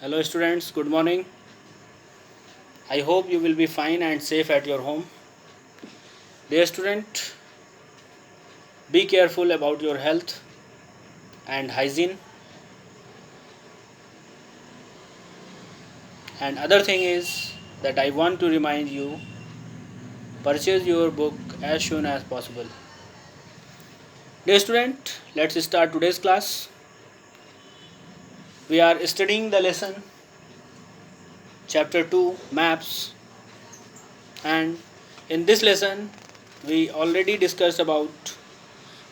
Hello students, good morning. I hope you will be fine and safe at your home. Dear student, be careful about your health and hygiene. And other thing is that I want to remind you, purchase your book as soon as possible. Dear student, let's start today's class. We are studying the lesson chapter 2 maps, and in this lesson we already discussed about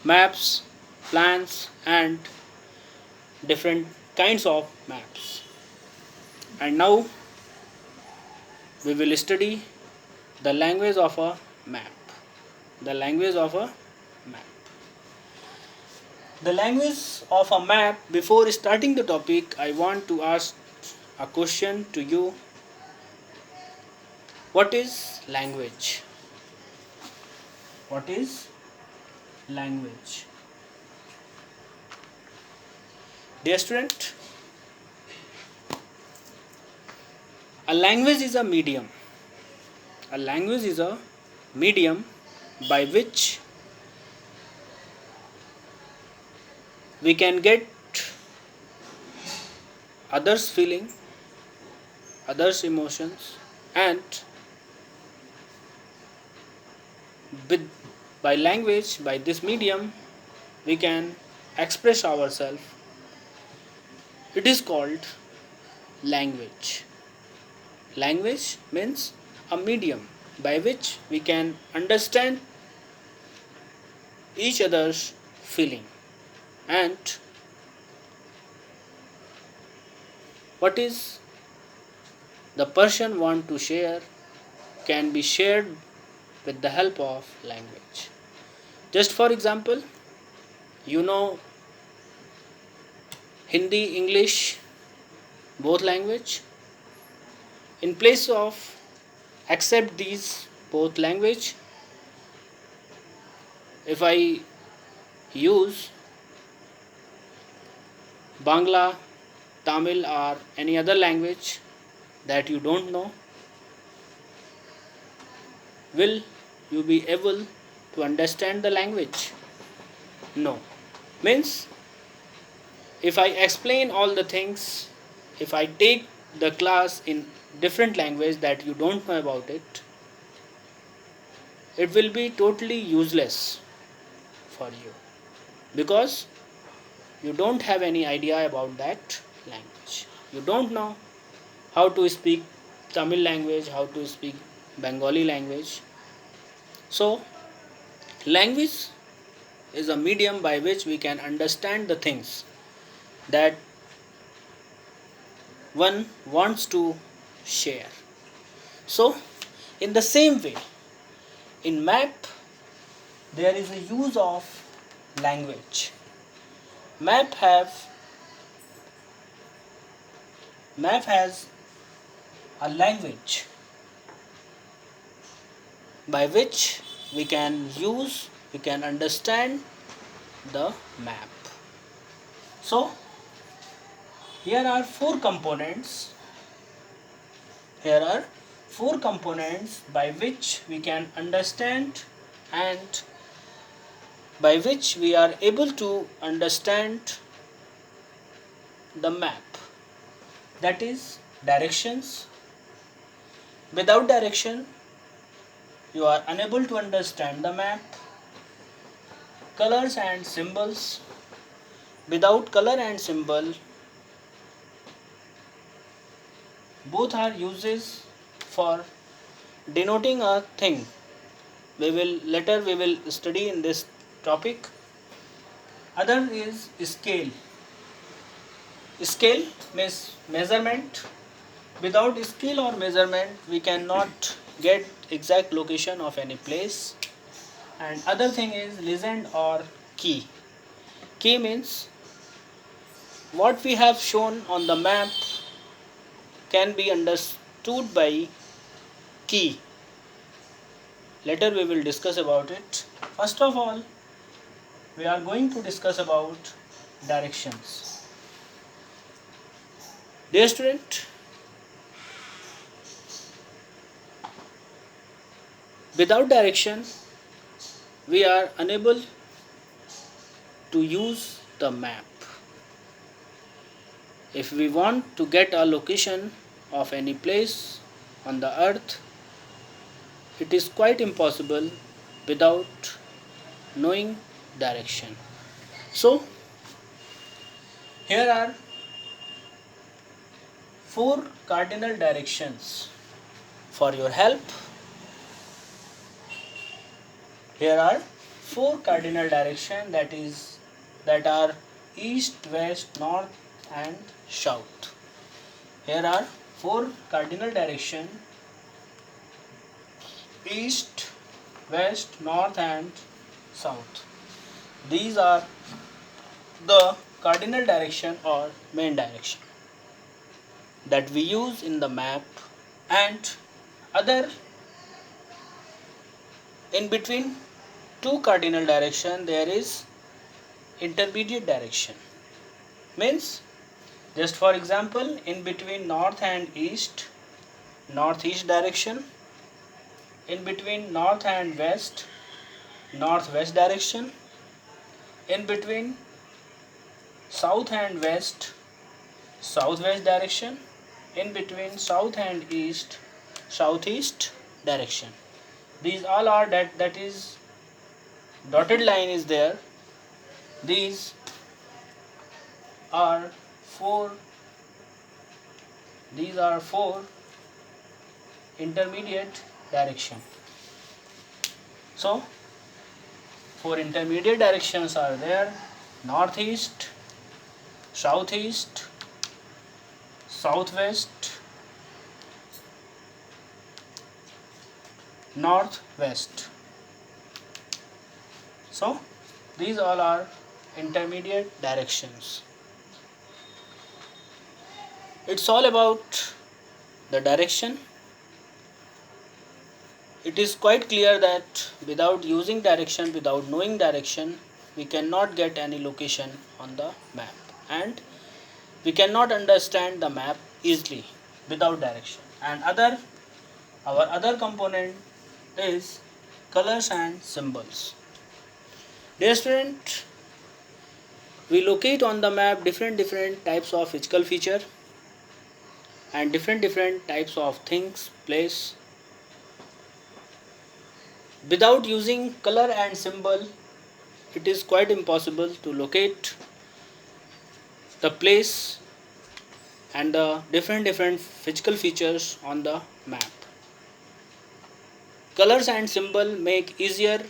maps, plans and different kinds of maps. And now we will study the language of a map. The language of a map. The language of a map. Before starting the topic, I want to ask a question to you. What is language? What is language? Dear student, a language is a medium. A language is a medium by which we can get others' feeling, others' emotions, and with by language, by this medium, we can express ourselves. It is called language. Language means a medium by which we can understand each other's feeling, and what is the person want to share can be shared with the help of language. Just for example, you know Hindi, English, both language. In place of accept these both language, if I use Bangla, Tamil or any other language that you don't know, will you be able to understand the language? No. Means if I explain all the things, if I take the class in different language that you don't know about it, it will be totally useless for you because you don't have any idea about that language. You don't know how to speak Tamil language, how to speak Bengali language. So, language is a medium by which we can understand the things that one wants to share. So, in the same way, in map, there is a use of language. Map have map has a language by which we can understand the map. So here are here are four components by which we can understand and by which we are able to understand the map. That is directions. Without direction, you are unable to understand the map. Colors and symbols. Without color and symbol, both are uses for denoting a thing. We will study in this topic. Other is scale. Scale means measurement. Without scale or measurement, we cannot get exact location of any place. And other thing is legend or key. Key means what we have shown on the map can be understood by key. Later we will discuss about it. First of all, we are going to discuss about directions. Dear student, without direction we are unable to use the map. If we want to get a location of any place on the earth, it is quite impossible without knowing direction. So, here are four cardinal directions for your help. Here are four cardinal directions, that are east, west, north and south. Here are four cardinal directions: east, west, north and south. These are the cardinal direction or main direction that we use in the map, and other in between two cardinal direction there is intermediate direction. Means, just for example, in between north and east, northeast direction; in between north and west, northwest direction; in between south and west, southwest direction; in between south and east, southeast direction. These all are that is dotted line is there. These are four intermediate direction. So four intermediate directions are there: northeast, southeast, southwest, northwest. So these all are intermediate directions. It's all about the direction. It is quite clear that without using direction, without knowing direction, we cannot get any location on the map, and we cannot understand the map easily without direction. And our other component is colors and symbols. Dear student, we locate on the map different types of physical feature and different types of things, place. Without using color and symbol, it is quite impossible to locate the place and the different physical features on the map. Colors and symbol make easier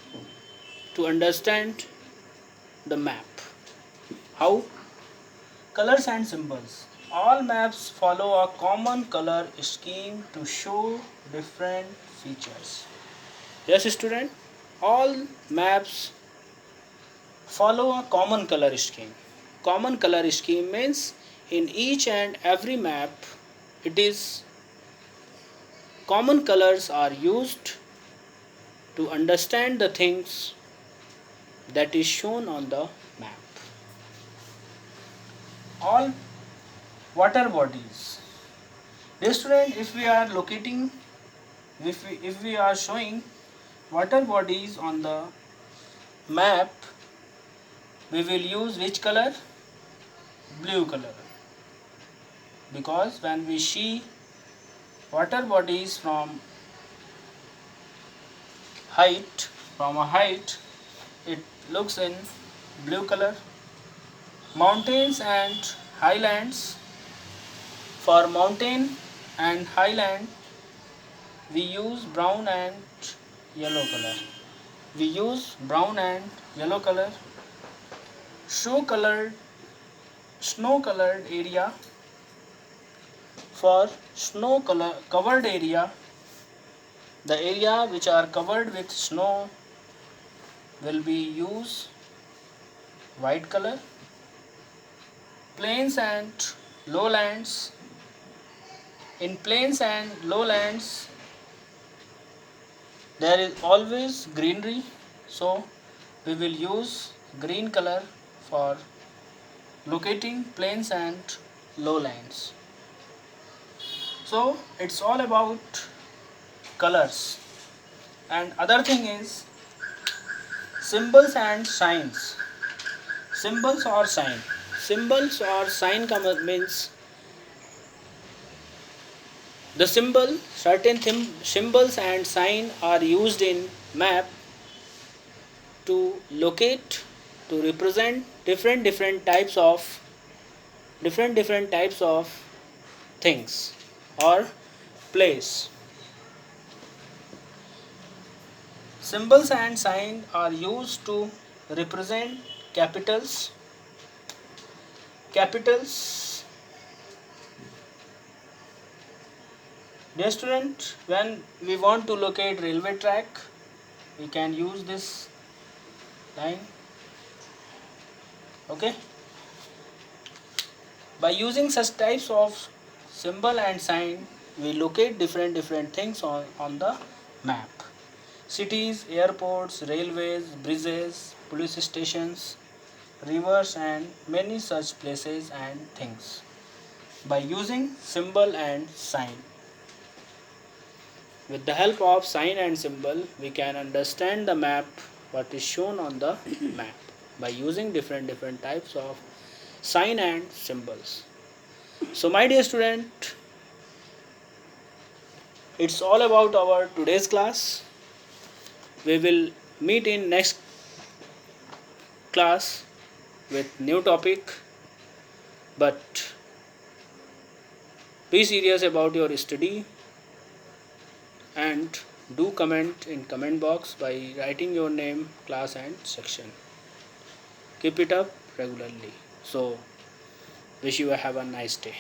to understand the map. How? Colors and symbols. All maps follow a common color scheme to show different features. Yes, student, all maps follow a common color scheme. Common color scheme means in each and every map, it is common colors are used to understand the things that is shown on the map. All water bodies. Dear student, if we are locating, if we are showing water bodies on the map, we will use which color? Blue color. Because when we see water bodies from a height, it looks in blue color. Mountains and highlands. For mountain and highland, we use brown and yellow color. We use brown and yellow color. Snow colored area. For covered area, the area which are covered with snow will be use white color. Plains and lowlands. In plains and lowlands, there is always greenery, so we will use green color for locating plains and lowlands. So it's all about colors. And other thing is symbols and signs. Symbols or sign. Symbols or sign means the certain symbols and sign are used in map to locate, to represent different types of things or place. Symbols and sign are used to represent capitals. Capitals. Dear student, when we want to locate railway track, we can use this line. Okay. By using such types of symbol and sign, we locate different things on the map. Cities, airports, railways, bridges, police stations, rivers and many such places and things. By using symbol and sign. With the help of sign and symbol, we can understand the map, what is shown on the map, by using different types of sign and symbols. So my dear student, it's all about our today's class. We will meet in next class with new topic, but be serious about your study and do comment in comment box by writing your name, class and section. Keep it up regularly. So wish you have a nice day.